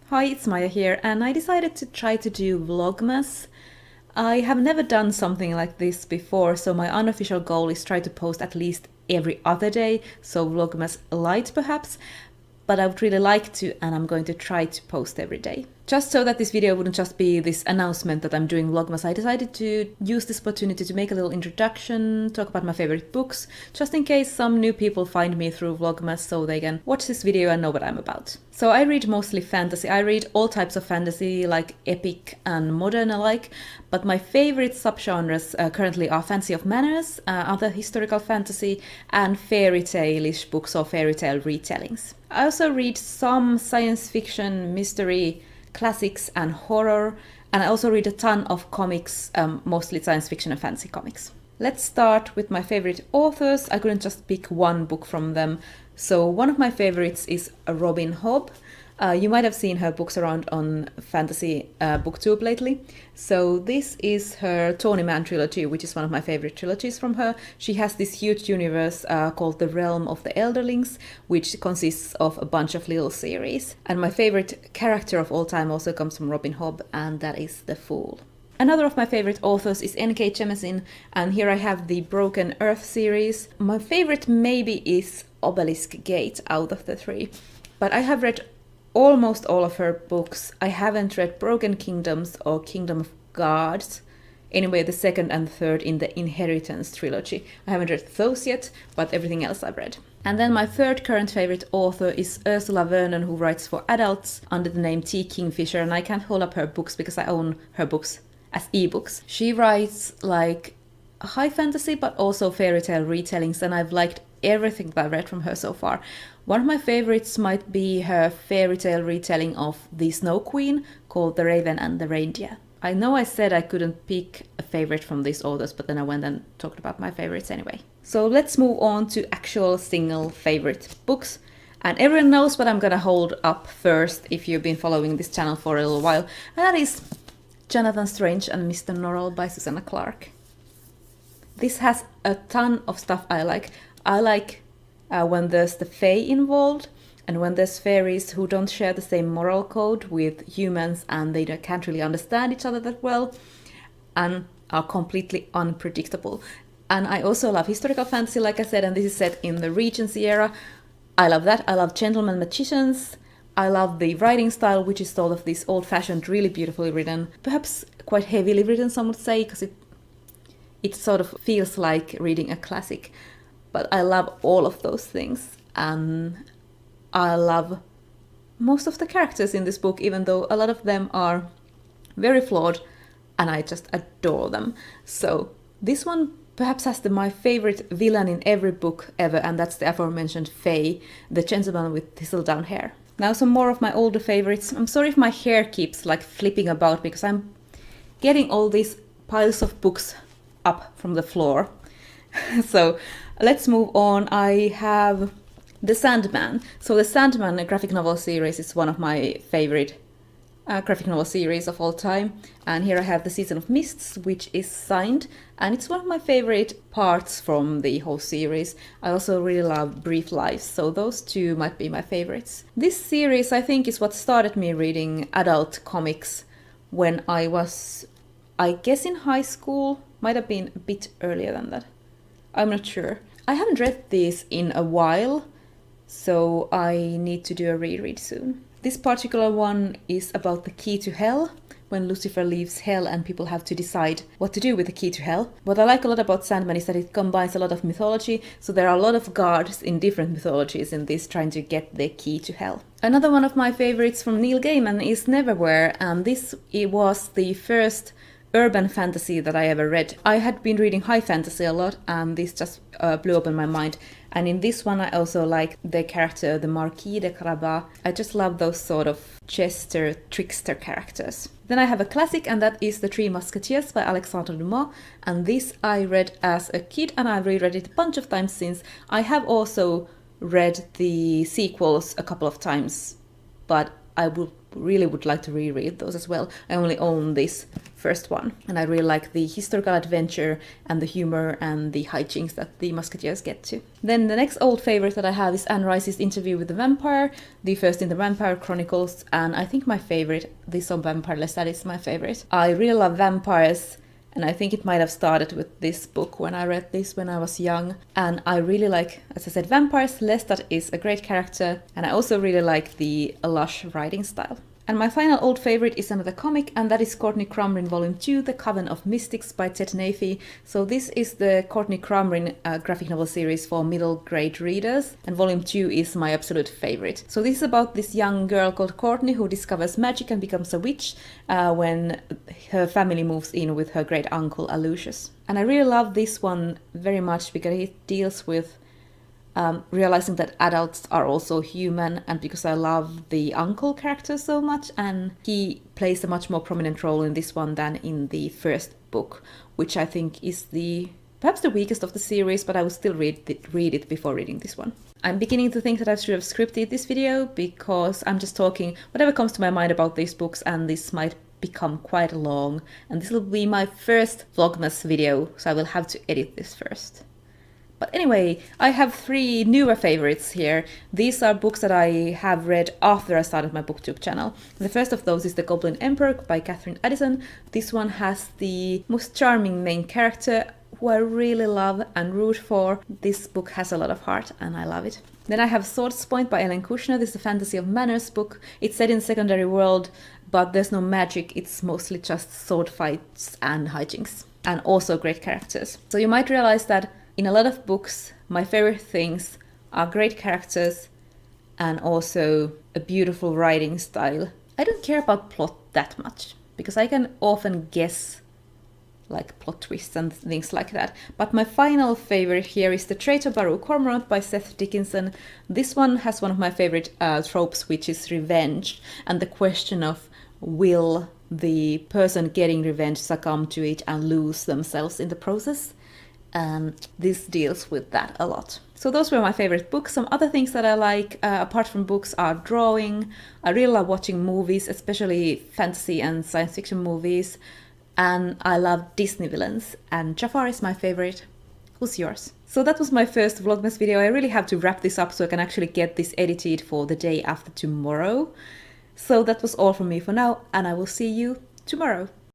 Hi, it's Maija here, and I decided to try to do Vlogmas. I have never done something like this before, so my unofficial goal is try to post at least every other day, so Vlogmas light perhaps, but I would really like to, and I'm going to try to post every day. Just so that this video wouldn't just be this announcement that I'm doing Vlogmas, I decided to use this opportunity to make a little introduction, talk about my favorite books, just in case some new people find me through Vlogmas so they can watch this video and know what I'm about. So I read mostly fantasy. I read all types of fantasy, like epic and modern alike, but my favorite subgenres currently are fantasy of manners, other historical fantasy, and fairy tale-ish books or fairy tale retellings. I also read some science fiction, mystery, classics and horror, and I also read a ton of comics, mostly science fiction and fantasy comics. Let's start with my favorite authors. I couldn't just pick one book from them, so one of my favorites is Robin Hobb. You might have seen her books around on Fantasy Booktube lately. So this is her Tawny Man trilogy, which is one of my favorite trilogies from her. She has this huge universe called the Realm of the Elderlings, which consists of a bunch of little series. And my favorite character of all time also comes from Robin Hobb, and that is the Fool. Another of my favorite authors is N.K. Jemisin, and here I have the Broken Earth series. My favorite maybe is Obelisk Gate out of the three, but I have read almost all of her books. I haven't read Broken Kingdoms or Kingdom of Gods. Anyway, the second and third in the Inheritance trilogy. I haven't read those yet, but everything else I've read. And then my third current favorite author is Ursula Vernon, who writes for adults under the name T. Kingfisher, and I can't hold up her books because I own her books as ebooks. She writes like high fantasy, but also fairy tale retellings, and I've liked everything that I've read from her so far. One of my favorites might be her fairy tale retelling of the Snow Queen called The Raven and the Reindeer. I know I said I couldn't pick a favorite from these authors, but then I went and talked about my favorites anyway. So let's move on to actual single favorite books. And everyone knows what I'm gonna hold up first if you've been following this channel for a little while, and that is Jonathan Strange and Mr. Norrell by Susanna Clarke. This has a ton of stuff I like. I like when there's the Fae involved, and when there's fairies who don't share the same moral code with humans and they can't really understand each other that well and are completely unpredictable. And I also love historical fantasy, like I said, and this is set in the Regency era. I love that. I love gentlemen magicians. I love the writing style, which is sort of this old-fashioned, really beautifully written, perhaps quite heavily written, some would say, because it sort of feels like reading a classic. But I love all of those things, and I love most of the characters in this book, even though a lot of them are very flawed, and I just adore them. So this one perhaps has my favorite villain in every book ever, and that's the aforementioned Fae, the gentleman with thistledown hair. Now some more of my older favorites. I'm sorry if my hair keeps like flipping about because I'm getting all these piles of books up from the floor. So let's move on. I have The Sandman. So the Sandman graphic novel series is one of my favorite graphic novel series of all time. And here I have The Season of Mists, which is signed, and it's one of my favorite parts from the whole series. I also really love Brief Lives, so those two might be my favorites. This series, I think, is what started me reading adult comics when I was, I guess, in high school. Might have been a bit earlier than that. I'm not sure. I haven't read these in a while, so I need to do a reread soon. This particular one is about the key to hell, when Lucifer leaves hell and people have to decide what to do with the key to hell. What I like a lot about Sandman is that it combines a lot of mythology, so there are a lot of gods in different mythologies in this trying to get the key to hell. Another one of my favorites from Neil Gaiman is Neverwhere, and it was the first urban fantasy that I ever read. I had been reading high fantasy a lot, and this just blew open my mind. And in this one I also like the character, the Marquis de Carabas. I just love those sort of jester, trickster characters. Then I have a classic, and that is The Three Musketeers by Alexandre Dumas. And this I read as a kid, and I've reread it a bunch of times since. I have also read the sequels a couple of times, but I will really would like to reread those as well. I only own this first one, and I really like the historical adventure and the humor and the hijinks that the Musketeers get to. Then the next old favorite that I have is Anne Rice's Interview with the Vampire, the first in the Vampire Chronicles, and I think my favorite, the Some Vampire Lestat, is my favorite. I really love vampires, and I think it might have started with this book when I read this when I was young. And I really like, as I said, vampires. Lestat is a great character, and I also really like the lush writing style. And my final old favorite is another comic, and that is Courtney Kramer in Volume 2, The Coven of Mystics by Ted Nafee. So this is the Courtney Kramer graphic novel series for middle grade readers, and Volume 2 is my absolute favorite. So this is about this young girl called Courtney who discovers magic and becomes a witch when her family moves in with her great uncle Aloysius. And I really love this one very much because it deals with realizing that adults are also human, and because I love the uncle character so much, and he plays a much more prominent role in this one than in the first book, which I think is perhaps the weakest of the series, but I will still read it before reading this one. I'm beginning to think that I should have scripted this video because I'm just talking whatever comes to my mind about these books, and this might become quite long, and this will be my first Vlogmas video, so I will have to edit this first. But anyway, I have 3 newer favorites here. These are books that I have read after I started my booktube channel. The first of those is The Goblin Emperor by Catherine Addison. This one has the most charming main character who I really love and root for. This book has a lot of heart and I love it. Then I have Swords Point by Ellen Kushner. This is a fantasy of manners book. It's set in secondary world, but there's no magic. It's mostly just sword fights and hijinks, and also great characters. So you might realize that in a lot of books, my favorite things are great characters and also a beautiful writing style. I don't care about plot that much because I can often guess like plot twists and things like that. But my final favorite here is The Traitor Baru Cormorant by Seth Dickinson. This one has one of my favorite tropes, which is revenge, and the question of will the person getting revenge succumb to it and lose themselves in the process. And this deals with that a lot. So those were my favorite books. Some other things that I like, apart from books, are drawing. I really love watching movies, especially fantasy and science fiction movies. And I love Disney villains. And Jafar is my favorite. Who's yours? So that was my first Vlogmas video. I really have to wrap this up so I can actually get this edited for the day after tomorrow. So that was all from me for now, and I will see you tomorrow.